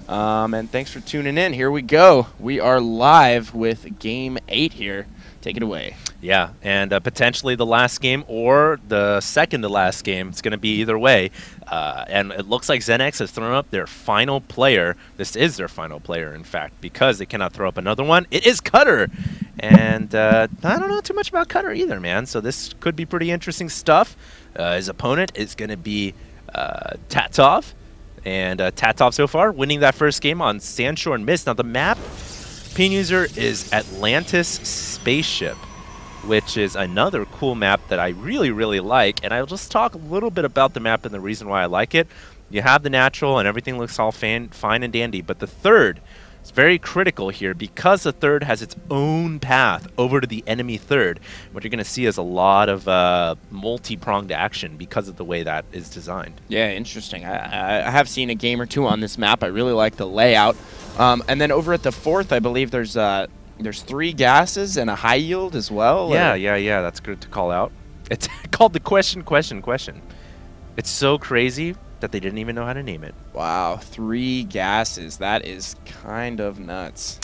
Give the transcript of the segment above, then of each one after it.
And thanks for tuning in. Here we go. We are live with Game 8 here. Take it away. Yeah, and potentially the last game or the second to last game. It's going to be either way. And it looks like ZeNEX has thrown up their final player. This is their final player, in fact, because they cannot throw up another one. It is Cutter. And I don't know too much about Cutter either, man. So this could be pretty interesting stuff. His opponent is going to be Tatov. And Tatov so far winning that first game on Sandshore and Mist. Now the map pin user is Atlantis Spaceship, which is another cool map that I really like. And I'll just talk a little bit about the map and the reason why I like it. You have the natural and everything looks all fine and dandy, but the third is very critical here because the third has its own path over to the enemy third. What you're going to see is a lot of multi-pronged action because of the way that is designed. Yeah, interesting. I have seen a game or two on this map. I really like the layout. And then over at the fourth, I believe there's 3 gases and a high yield as well. Yeah. That's good to call out. It's called the question. It's so crazy that they didn't even know how to name it. Wow, 3 gases. That is kind of nuts.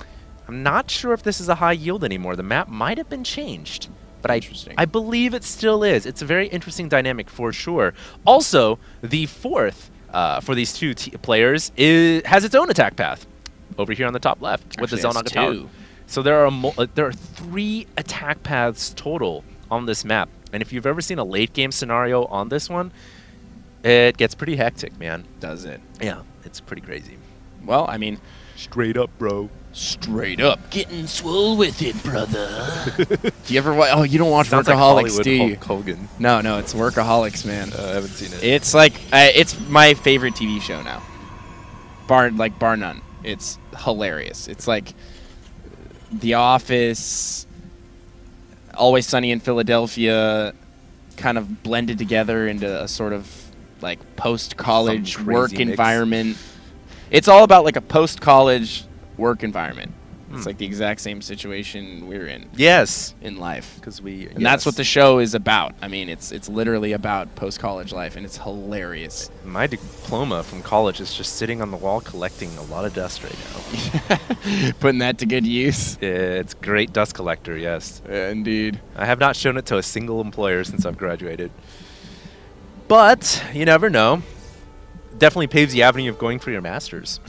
I'm not sure if this is a high yield anymore. The map might have been changed, but I believe it still is. It's a very interesting dynamic for sure. Also, the fourth for these two players has its own attack path over here on the top left with the Zelnaga Tower. So there are 3 attack paths total on this map. And if you've ever seen a late game scenario on this one, it gets pretty hectic, man. Does it? Yeah, it's pretty crazy. Well, I mean, straight up, bro. Straight up. Getting swole with it, brother. Do you ever watch? Oh, you don't watch Sounds Workaholics, like do you? Hulk Hogan. No, it's Workaholics, man. I haven't seen it. It's like, it's my favorite TV show now. Bar none. It's hilarious. It's like The Office, Always Sunny in Philadelphia, kind of blended together into a sort of like post-college work environment. It's all about like a post-college work environment. It's like the exact same situation we're in. Yes, in life, because and that's what the show is about. I mean, it's literally about post-college life, and it's hilarious. My diploma from college is just sitting on the wall collecting a lot of dust right now. Putting that to good use. It's great dust collector, yes. Yeah, indeed. I have not shown it to a single employer since I've graduated. But you never know. Definitely paves the avenue of going for your master's.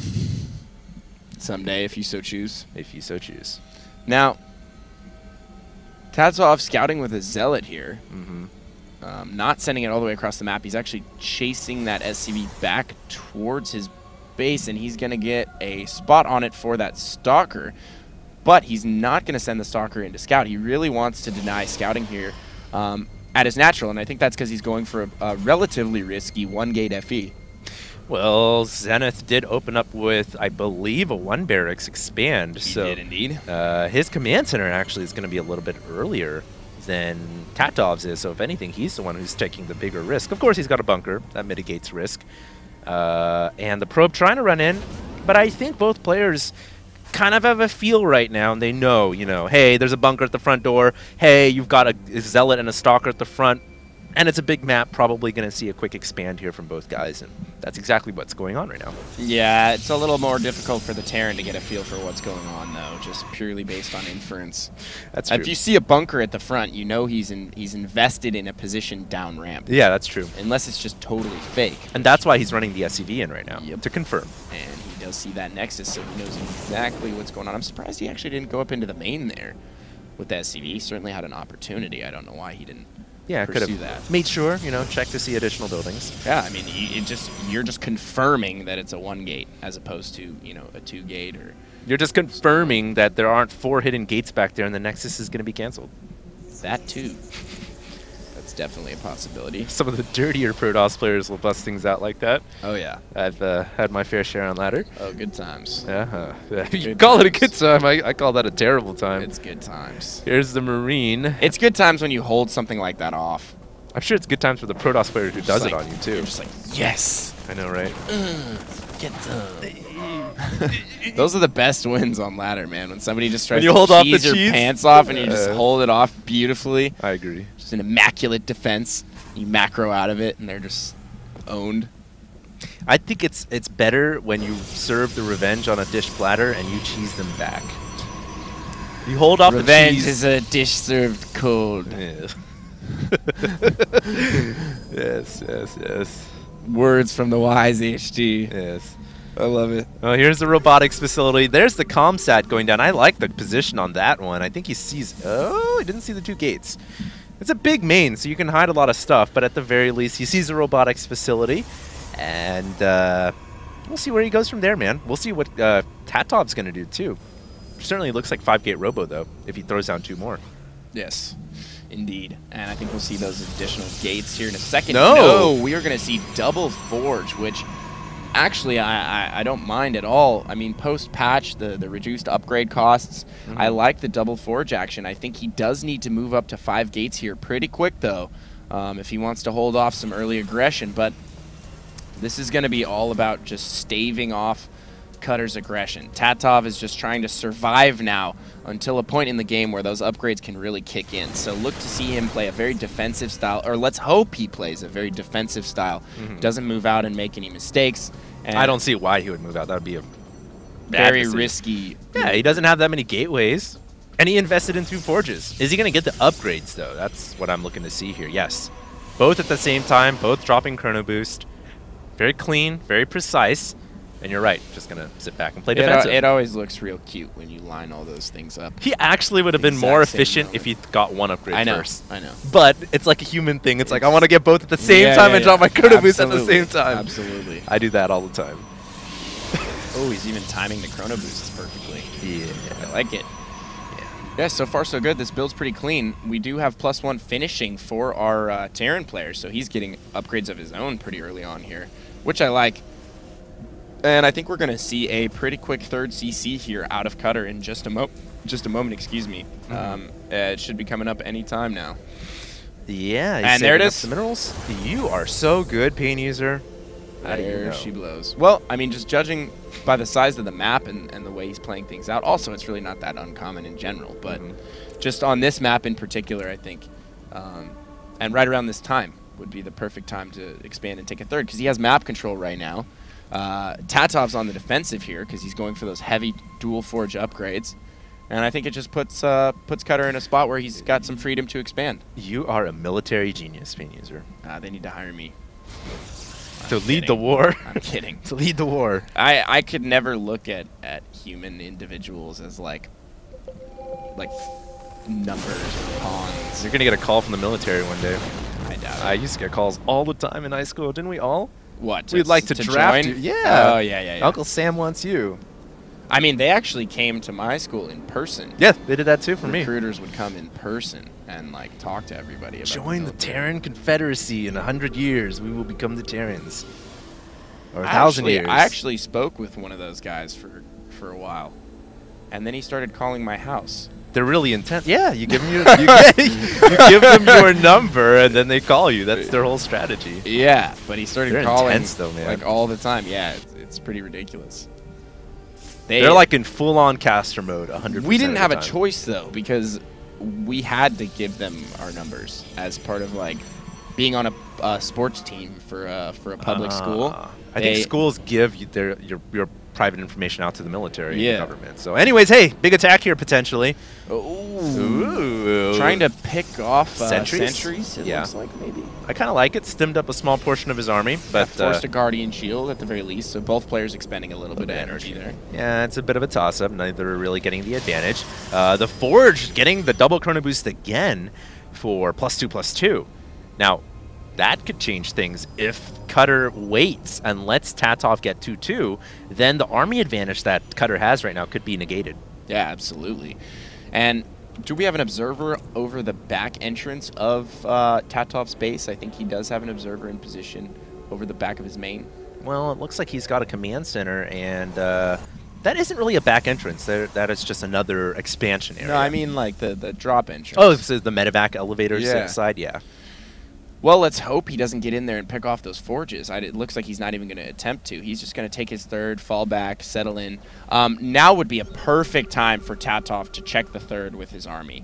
Someday, if you so choose. If you so choose. Now, Tatov scouting with a Zealot here. Not sending it all the way across the map. He's actually chasing that SCV back towards his base, and he's going to get a spot on it for that Stalker. But he's not going to send the Stalker into Scout. He really wants to deny scouting here at his natural, and I think that's because he's going for a relatively risky 1-gate FE. Well, Zenith did open up with, I believe, a 1 barracks expand. He did indeed. His command center actually is going to be a little bit earlier than Tatov's is. So if anything, he's the one who's taking the bigger risk. Of course, he's got a bunker. That mitigates risk. And the probe trying to run in. But I think both players kind of have a feel right now, and they know, hey, there's a bunker at the front door. Hey, you've got a Zealot and a Stalker at the front. And it's a big map, probably going to see a quick expand here from both guys, and that's exactly what's going on right now. Yeah, it's a little more difficult for the Terran to get a feel for what's going on, though, just purely based on inference. That's true. If you see a bunker at the front, you know he's invested in a position down ramp. Yeah, that's true. Unless it's just totally fake. And that's why he's running the SCV in right now, to confirm. And he does see that Nexus, so he knows exactly what's going on. I'm surprised he actually didn't go up into the main there with the SCV. He certainly had an opportunity. I don't know why he didn't. Yeah, could have made sure, check to see additional buildings. Yeah, I mean, you're just confirming that it's a 1-gate as opposed to, a 2-gate or... You're just confirming that there aren't 4 hidden gates back there and the Nexus is going to be canceled. That too. That's definitely a possibility. Some of the dirtier Protoss players will bust things out like that. Oh, yeah. I've had my fair share on ladder. Oh, good times. Yeah. You call it a good time. I call that a terrible time. It's good times. Here's the Marine. It's good times when you hold something like that off. I'm sure it's good times for the Protoss player who does it on you, too. You're just like, yes. I know, right? Get some. Those are the best wins on ladder, man. When somebody just tries to hold off your pants off and you just hold it off beautifully. I agree. Just an immaculate defense. You macro out of it, and they're just owned. I think it's better when you serve the revenge on a dish platter and you cheese them back. You hold off Revenge the cheese. is a dish served cold. Yeah. Yes, yes, yes. Words from the wise HG. Yes. I love it. Well, here's the robotics facility. There's the ComSat going down. I like the position on that one. I think he sees... Oh, he didn't see the 2 gates. It's a big main, so you can hide a lot of stuff, but at the very least, he sees the robotics facility, and we'll see where he goes from there, man. We'll see what Tatov's going to do, too. Certainly looks like 5-gate robo, though, if he throws down 2 more. Yes, indeed. And I think we'll see those additional gates here in a second. No! We are going to see double forge, which actually I don't mind at all. I mean, post-patch, the reduced upgrade costs, I like the double forge action. I think he does need to move up to 5 gates here pretty quick, though, if he wants to hold off some early aggression. But this is going to be all about just staving off Cutter's aggression. Tatov is just trying to survive now until a point in the game where those upgrades can really kick in. So look to see him play a very defensive style, or let's hope he plays a very defensive style. Doesn't move out and make any mistakes. And I don't see why he would move out. That would be a very risky. Yeah, he doesn't have that many gateways, and he invested in 2 forges. Is he going to get the upgrades, though? That's what I'm looking to see here. Yes. Both at the same time, both dropping Chrono Boost. Very clean, very precise. And you're right, just going to sit back and play defensive. It always looks real cute when you line all those things up. He actually would have been more efficient if he got 1 upgrade first. I know. But it's like a human thing. It's like, I want to get both at the same time and drop my Chrono Boost at the same time. Absolutely. I do that all the time. Oh, he's even timing the Chrono Boosts perfectly. Yeah. I like it. Yeah, so far so good. This build's pretty clean. We do have +1 finishing for our Terran player, so he's getting upgrades of his own pretty early on here, which I like. And I think we're going to see a pretty quick 3rd CC here out of Cutter in just a moment, excuse me. It should be coming up any time now. Yeah, and there it is. The minerals. You are so good, pain user. How do you know? She blows. Well, I mean, just judging by the size of the map and the way he's playing things out. Also, it's really not that uncommon in general, but just on this map in particular, I think, and right around this time would be the perfect time to expand and take a 3rd, because he has map control right now. Tatov's on the defensive here because he's going for those heavy dual forge upgrades, and I think it just puts Cutter in a spot where he's got some freedom to expand. You are a military genius, pain user. They need to hire me To lead the war. I'm kidding. To lead the war. I could never look at human individuals as like numbers or pawns. You're gonna get a call from the military one day. I doubt it. I used to get calls all the time in high school, didn't we all? What? We'd like to draft join? you. Yeah. Oh, yeah. Uncle Sam wants you. I mean, they actually came to my school in person. Yeah, they did that too for me. Recruiters would come in person and like talk to everybody about Join the Terran Confederacy. In 100 years, we will become the Terrans. Or 1,000 years. I actually spoke with one of those guys for a while, and then he started calling my house. They're really intense. Yeah, you give them your you give them your number, and then they call you. That's their whole strategy. Yeah, but he started calling intense, though, man. like all the time. Yeah, it's pretty ridiculous. They're like in full-on caster mode 100%. We didn't have a choice though, because we had to give them our numbers as part of like being on a sports team for a public school. I think schools give you your private information out to the military and government. So anyways, hey, big attack here potentially. Ooh. Trying to pick off sentries, it looks like maybe. I kind of like it. Stemmed up a small portion of his army, but forced a Guardian Shield at the very least, so both players expending a little bit of energy there. Yeah, it's a bit of a toss-up. Neither are really getting the advantage. The Forge getting the double Chrono Boost again for +2/+2. Now, that could change things. If Cutter waits and lets Tatov get 2/2, then the army advantage that Cutter has right now could be negated. Yeah, absolutely. And do we have an observer over the back entrance of Tatov's base? I think he does have an observer in position over the back of his main. Well, it looks like he's got a command center, and that isn't really a back entrance. That is just another expansion area. No, I mean like the drop entrance. Oh, this is the medevac elevator side? Yeah. Well, let's hope he doesn't get in there and pick off those forges. It looks like he's not even going to attempt to. He's just going to take his 3rd, fall back, settle in. Now would be a perfect time for Tatov to check the 3rd with his army.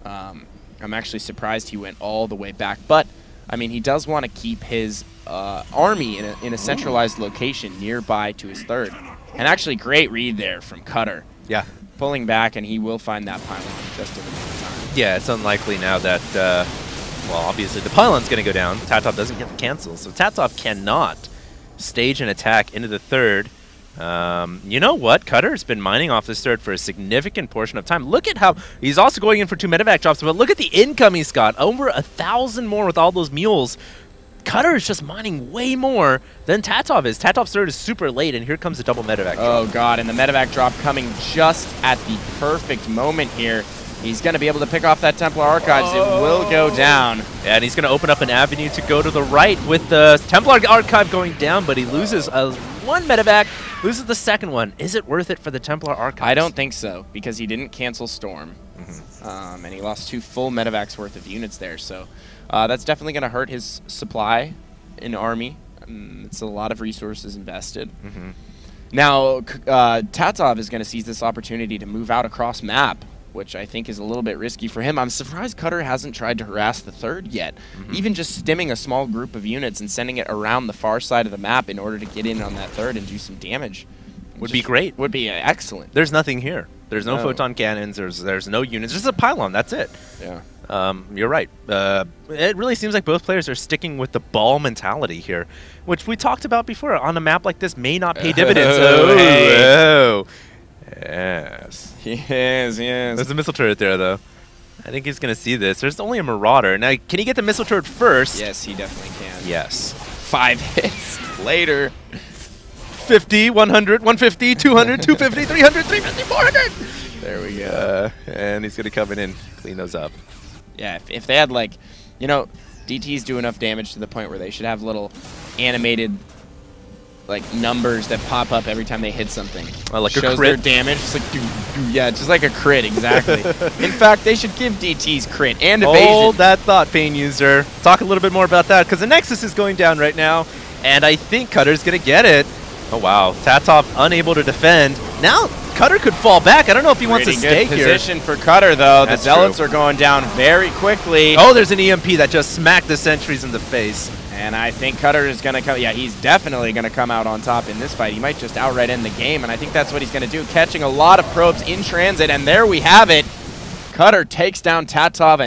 I'm actually surprised he went all the way back, but I mean, he does want to keep his army in a centralized location nearby to his third. And actually, great read there from Cutter. Yeah. Pulling back, and he will find that pylon just in the time. Yeah, it's unlikely now that, well, obviously the pylon's going to go down. Tatov doesn't get the cancel, so Tatov cannot stage an attack into the third. You know what? Cutter's been mining off this third for a significant portion of time. Look at how he's also going in for 2 medevac drops, but look at the income he's got. Over 1,000 more with all those mules. Cutter is just mining way more than Tatov is. Tatov's third is super late, and here comes the double medevac drop. Oh, God, and the medevac drop coming just at the perfect moment here. He's going to be able to pick off that Templar Archives. It will go down. Yeah, and he's going to open up an avenue to go to the right with the Templar Archive going down, but he loses one medevac, loses the second one. Is it worth it for the Templar Archives? I don't think so, because he didn't cancel Storm. And he lost 2 full medevacs worth of units there, so that's definitely going to hurt his supply in army. It's a lot of resources invested. Now, Tatov is going to seize this opportunity to move out across map, which I think is a little bit risky for him. I'm surprised Cutter hasn't tried to harass the third yet. Even just stimming a small group of units and sending it around the far side of the map in order to get in on that third and do some damage. Would be great. Would be excellent. There's nothing here. There's no photon cannons. There's no units. Just a pylon. That's it. Yeah. You're right. It really seems like both players are sticking with the ball mentality here, which we talked about before. On a map like this may not pay dividends. Oh. Yes. Yes, yes. There's a missile turret there, though. I think he's going to see this. There's only a Marauder. Now, can he get the missile turret first? Yes, he definitely can. Yes. 5 hits later. 50, 100, 150, 200, 250, 300, 350, 400! There we go. And he's going to come in and clean those up. Yeah, if they had, like, you know, DTs do enough damage to the point where they should have little animated, like, numbers that pop up every time they hit something. Like shows a crit? their damage. It's like, yeah, just like a crit, exactly. In fact, they should give DTs crit and evasion. Hold that thought, Pain User. Talk a little bit more about that, because the Nexus is going down right now, and I think Cutter's going to get it. Oh, wow. Tatov unable to defend. Now, Cutter could fall back. I don't know if he wants to stay here. Position for Cutter, though. The Zealots are going down very quickly. Oh, there's an EMP that just smacked the sentries in the face. And I think Cutter is going to come. Yeah, he's definitely going to come out on top in this fight. He might just outright end the game, and I think that's what he's going to do, catching a lot of probes in transit. And there we have it. Cutter takes down Tatov.